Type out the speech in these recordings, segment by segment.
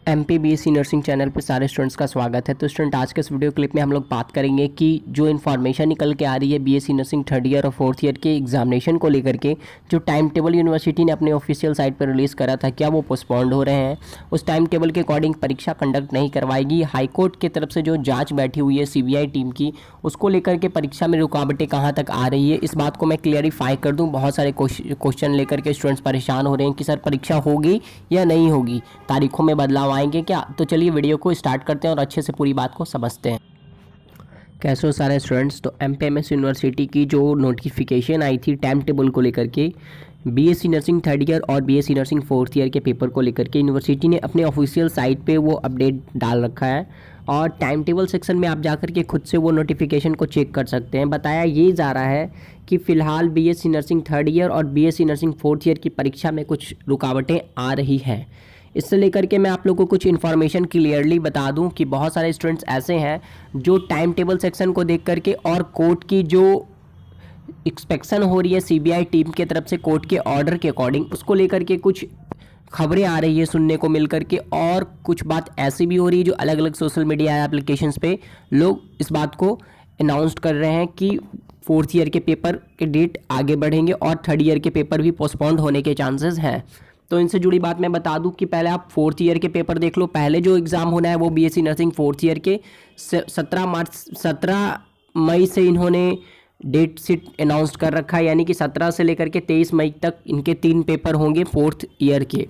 MPBSC nursing channel पे सारे students का स्वागत है। तो स्टूडेंट, आज के इस वीडियो क्लिप में हम लोग बात करेंगे कि जो इन्फॉर्मेशन निकल के आ रही है BSc नर्सिंग थर्ड ईयर और फोर्थ ईयर के एग्जामिनेशन को लेकर के, जो टाइम टेबल यूनिवर्सिटी ने अपने ऑफिशियल साइट पर रिलीज़ करा था, क्या वो पोस्टपोन्ड हो रहे हैं? उस टाइम टेबल के अकॉर्डिंग परीक्षा कंडक्ट नहीं करवाएगी। हाईकोर्ट की तरफ से जो जाँच बैठी हुई है CBI टीम की, उसको लेकर के परीक्षा में रुकावटें कहाँ तक आ रही है, इस बात को मैं क्लियरिफाई कर दूँ। बहुत सारे क्वेश्चन लेकर के स्टूडेंट्स परेशान हो रहे हैं कि सर परीक्षा होगी या नहीं होगी, तारीखों में बदलाव आएंगे क्या? तो चलिए वीडियो को स्टार्ट करते हैं और अच्छे से पूरी बात को समझते हैं। कैसे हो सारे स्टूडेंट्स? तो MPMS यूनिवर्सिटी की जो नोटिफिकेशन आई थी टाइम टेबल को लेकर के, BSc नर्सिंग थर्ड ईयर और BSc नर्सिंग फोर्थ ईयर के पेपर को लेकर के, यूनिवर्सिटी ने अपने ऑफिशियल साइट पे वो अपडेट डाल रखा है और टाइम टेबल सेक्शन में आप जाकर के खुद से वो नोटिफिकेशन को चेक कर सकते हैं। बताया ये जा रहा है कि फ़िलहाल BSc नर्सिंग थर्ड ईयर और BSc नर्सिंग फोर्थ ईयर की परीक्षा में कुछ रुकावटें आ रही हैं। इससे लेकर के मैं आप लोगों को कुछ इन्फॉर्मेशन क्लियरली बता दूं कि बहुत सारे स्टूडेंट्स ऐसे हैं जो टाइम टेबल सेक्शन को देख करके और कोर्ट की जो इंस्पेक्शन हो रही है CBI टीम की तरफ से कोर्ट के ऑर्डर के अकॉर्डिंग, उसको लेकर के कुछ खबरें आ रही है सुनने को मिल करके, और कुछ बात ऐसी भी हो रही है जो अलग अलग सोशल मीडिया एप्लीकेशंस पे लोग इस बात को अनाउंस कर रहे हैं कि फोर्थ ईयर के पेपर के डेट आगे बढ़ेंगे और थर्ड ईयर के पेपर भी पोस्टपोन्ड होने के चांसेस हैं। तो इनसे जुड़ी बात मैं बता दूं कि पहले आप फोर्थ ईयर के पेपर देख लो। पहले जो एग्ज़ाम होना है वो BSc नर्सिंग फोर्थ ईयर के 17 मई से इन्होंने डेट शीट अनाउंस कर रखा है, यानी कि 17 से लेकर के 23 मई तक इनके 3 पेपर होंगे फोर्थ ईयर के।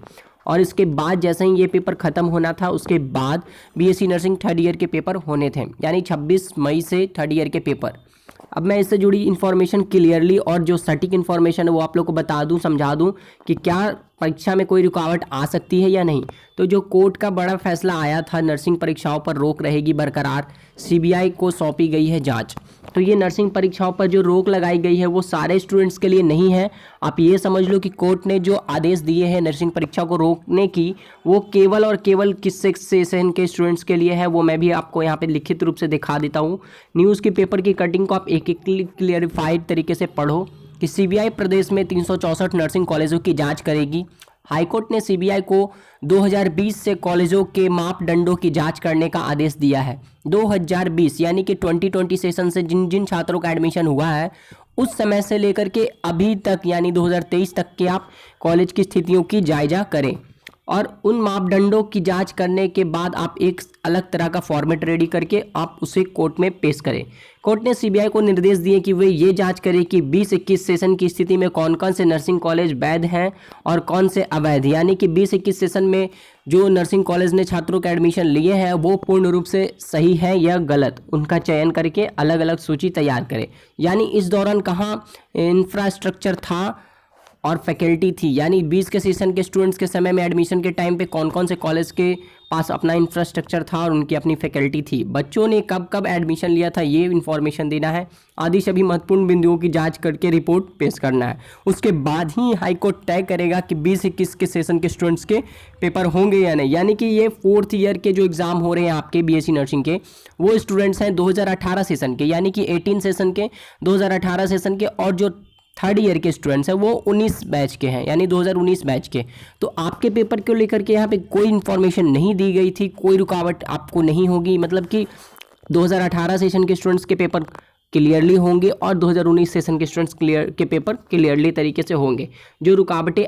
और इसके बाद जैसे ही ये पेपर ख़त्म होना था, उसके बाद BSc नर्सिंग थर्ड ईयर के पेपर होने थे, यानी 26 मई से थर्ड ईयर के पेपर। अब मैं इससे जुड़ी इन्फॉर्मेशन क्लियरली और जो सटीक इन्फॉर्मेशन है वो आप लोग को बता दूं, समझा दूं कि क्या परीक्षा में कोई रुकावट आ सकती है या नहीं। तो जो कोर्ट का बड़ा फैसला आया था, नर्सिंग परीक्षाओं पर रोक रहेगी बरकरार, CBI को सौंपी गई है जांच। तो ये नर्सिंग परीक्षाओं पर जो रोक लगाई गई है वो सारे स्टूडेंट्स के लिए नहीं है। आप ये समझ लो कि कोर्ट ने जो आदेश दिए हैं नर्सिंग परीक्षा को रोकने की, वो केवल और केवल किस सेशन के स्टूडेंट्स के लिए है। वो मैं भी आपको यहाँ पे लिखित रूप से दिखा देता हूँ। न्यूज़ के पेपर की कटिंग को आप एक एक क्लियरिफाइड तरीके से पढ़ो कि CBI प्रदेश में 364 नर्सिंग कॉलेजों की जांच करेगी। हाईकोर्ट ने CBI को 2020 से कॉलेजों के मापदंडों की जांच करने का आदेश दिया है। 2020 यानी कि 2020 सेशन से जिन जिन छात्रों का एडमिशन हुआ है, उस समय से लेकर के अभी तक यानी 2023 तक के आप कॉलेज की स्थितियों की जायजा करें और उन मापदंडों की जांच करने के बाद आप एक अलग तरह का फॉर्मेट रेडी करके आप उसे कोर्ट में पेश करें। कोर्ट ने CBI को निर्देश दिए कि वे ये जांच करें कि 20-21 सेशन की स्थिति में कौन कौन से नर्सिंग कॉलेज वैध हैं और कौन से अवैध, यानी कि 20-21 सेशन में जो नर्सिंग कॉलेज ने छात्रों का एडमिशन लिए हैं वो पूर्ण रूप से सही है या गलत, उनका चयन करके अलग अलग सूची तैयार करें। यानी इस दौरान कहाँ इंफ्रास्ट्रक्चर था और फैकल्टी थी, यानी 20 के सेशन के स्टूडेंट्स के समय में एडमिशन के टाइम पे कौन कौन से कॉलेज के पास अपना इंफ्रास्ट्रक्चर था और उनकी अपनी फैकल्टी थी, बच्चों ने कब कब एडमिशन लिया था, ये इन्फॉर्मेशन देना है आदि सभी महत्वपूर्ण बिंदुओं की जांच करके रिपोर्ट पेश करना है। उसके बाद ही हाईकोर्ट तय करेगा कि 20-21 के सेशन के स्टूडेंट्स के पेपर होंगे या नहीं। यानी कि ये फोर्थ ईयर के जो एग्ज़ाम हो रहे हैं आपके BSc नर्सिंग के, वो स्टूडेंट्स हैं 2018 सेशन के, यानी कि 18 सेशन के, 2018 सेशन के, और जो थर्ड ईयर के स्टूडेंट्स हैं वो 19 बैच के हैं, यानी 2019 बैच के। तो आपके पेपर को लेकर के यहाँ पे कोई इन्फॉर्मेशन नहीं दी गई थी, कोई रुकावट आपको नहीं होगी, मतलब कि 2018 सेशन के स्टूडेंट्स के पेपर क्लियरली होंगे और 2019 सेशन के स्टूडेंट्स के पेपर क्लियरली तरीके से होंगे। जो रुकावटें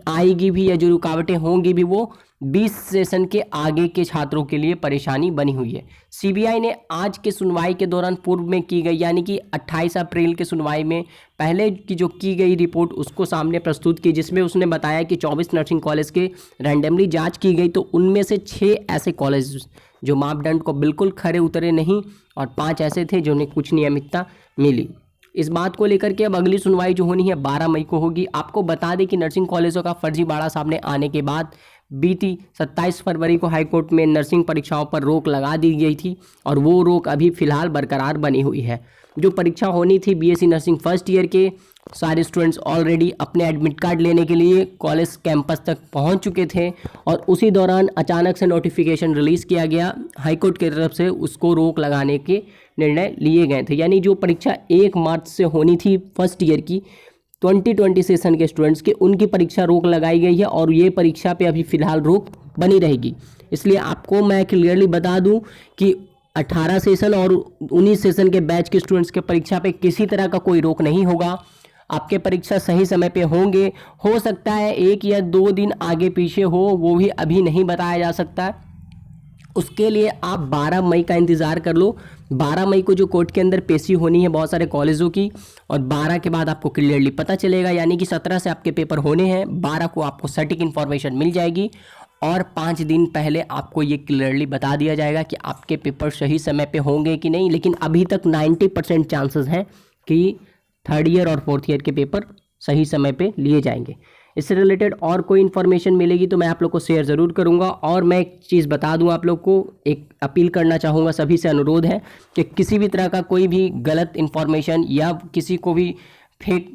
आएगी भी या जो रुकावटें होंगी भी, वो 20 सेशन के आगे के छात्रों के लिए परेशानी बनी हुई है। CBI ने आज के सुनवाई के दौरान पूर्व में की गई, यानी कि 28 अप्रैल के सुनवाई में पहले की जो की गई रिपोर्ट उसको सामने प्रस्तुत की, जिसमें उसने बताया कि 24 नर्सिंग कॉलेज के रैंडमली जांच की गई, तो उनमें से 6 ऐसे कॉलेज जो मापदंड को बिल्कुल खरे उतरे नहीं और 5 ऐसे थे जिन्हें कुछ नियमितता मिली। इस बात को लेकर के अब अगली सुनवाई जो होनी है 12 मई को होगी। आपको बता दें कि नर्सिंग कॉलेजों का फर्जीवाड़ा सामने आने के बाद बीती 27 फरवरी को हाईकोर्ट में नर्सिंग परीक्षाओं पर रोक लगा दी गई थी और वो रोक अभी फ़िलहाल बरकरार बनी हुई है। जो परीक्षा होनी थी BSc नर्सिंग फर्स्ट ईयर के, सारे स्टूडेंट्स ऑलरेडी अपने एडमिट कार्ड लेने के लिए कॉलेज कैंपस तक पहुंच चुके थे और उसी दौरान अचानक से नोटिफिकेशन रिलीज़ किया गया हाईकोर्ट की तरफ से, उसको रोक लगाने के निर्णय लिए गए थे। यानी जो परीक्षा 1 मार्च से होनी थी फर्स्ट ईयर की 2020 सेशन के स्टूडेंट्स के, उनकी परीक्षा रोक लगाई गई है और ये परीक्षा पे अभी फ़िलहाल रोक बनी रहेगी। इसलिए आपको मैं क्लियरली बता दूं कि 18 सेशन और 19 सेशन के बैच के स्टूडेंट्स के परीक्षा पे किसी तरह का कोई रोक नहीं होगा। आपके परीक्षा सही समय पे होंगे। हो सकता है 1 या 2 दिन आगे पीछे हो, वो भी अभी नहीं बताया जा सकता है। उसके लिए आप 12 मई का इंतज़ार कर लो। 12 मई को जो कोर्ट के अंदर पेशी होनी है बहुत सारे कॉलेजों की, और 12 के बाद आपको क्लियरली पता चलेगा, यानी कि 17 से आपके पेपर होने हैं, 12 को आपको सटीक इन्फॉर्मेशन मिल जाएगी और 5 दिन पहले आपको ये क्लियरली बता दिया जाएगा कि आपके पेपर सही समय पे होंगे कि नहीं। लेकिन अभी तक 90% चांसेस हैं कि 3rd ईयर और 4th ईयर के पेपर सही समय पे लिए जाएंगे। इससे रिलेटेड और कोई इन्फॉर्मेशन मिलेगी तो मैं आप लोग को शेयर ज़रूर करूंगा। और मैं एक चीज़ बता दूं आप लोग को, एक अपील करना चाहूँगा, सभी से अनुरोध है कि किसी भी तरह का कोई भी गलत इन्फॉर्मेशन या किसी को भी फेक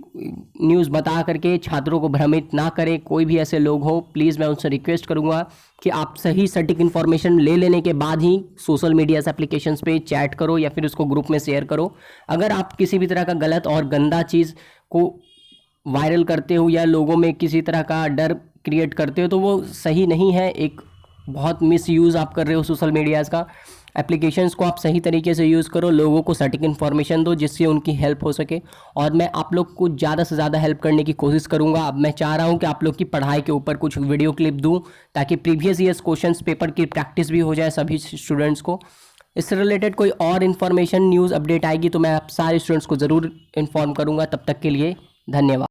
न्यूज़ बता करके छात्रों को भ्रमित ना करें। कोई भी ऐसे लोग हो, प्लीज़ मैं उनसे रिक्वेस्ट करूंगा कि आप सही सटीक इन्फॉर्मेशन ले लेने के बाद ही सोशल मीडिया एप्लीकेशंस पे चैट करो या फिर उसको ग्रुप में शेयर करो। अगर आप किसी भी तरह का गलत और गंदा चीज़ को वायरल करते हो या लोगों में किसी तरह का डर क्रिएट करते हो तो वो सही नहीं है। एक बहुत मिसयूज़ आप कर रहे हो सोशल मीडियाज़ का। एप्लीकेशंस को आप सही तरीके से यूज़ करो, लोगों को सटीक इन्फॉर्मेशन दो जिससे उनकी हेल्प हो सके। और मैं आप लोग को ज़्यादा से ज़्यादा हेल्प करने की कोशिश करूँगा। अब मैं चाह रहा हूँ कि आप लोग की पढ़ाई के ऊपर कुछ वीडियो क्लिप दूँ ताकि प्रीवियस ईयर्स क्वेश्चंस पेपर की प्रैक्टिस भी हो जाए सभी स्टूडेंट्स को। इससे रिलेटेड कोई और इन्फॉर्मेशन न्यूज़ अपडेट आएगी तो मैं आप सारे स्टूडेंट्स को ज़रूर इन्फॉर्म करूँगा। तब तक के लिए धन्यवाद।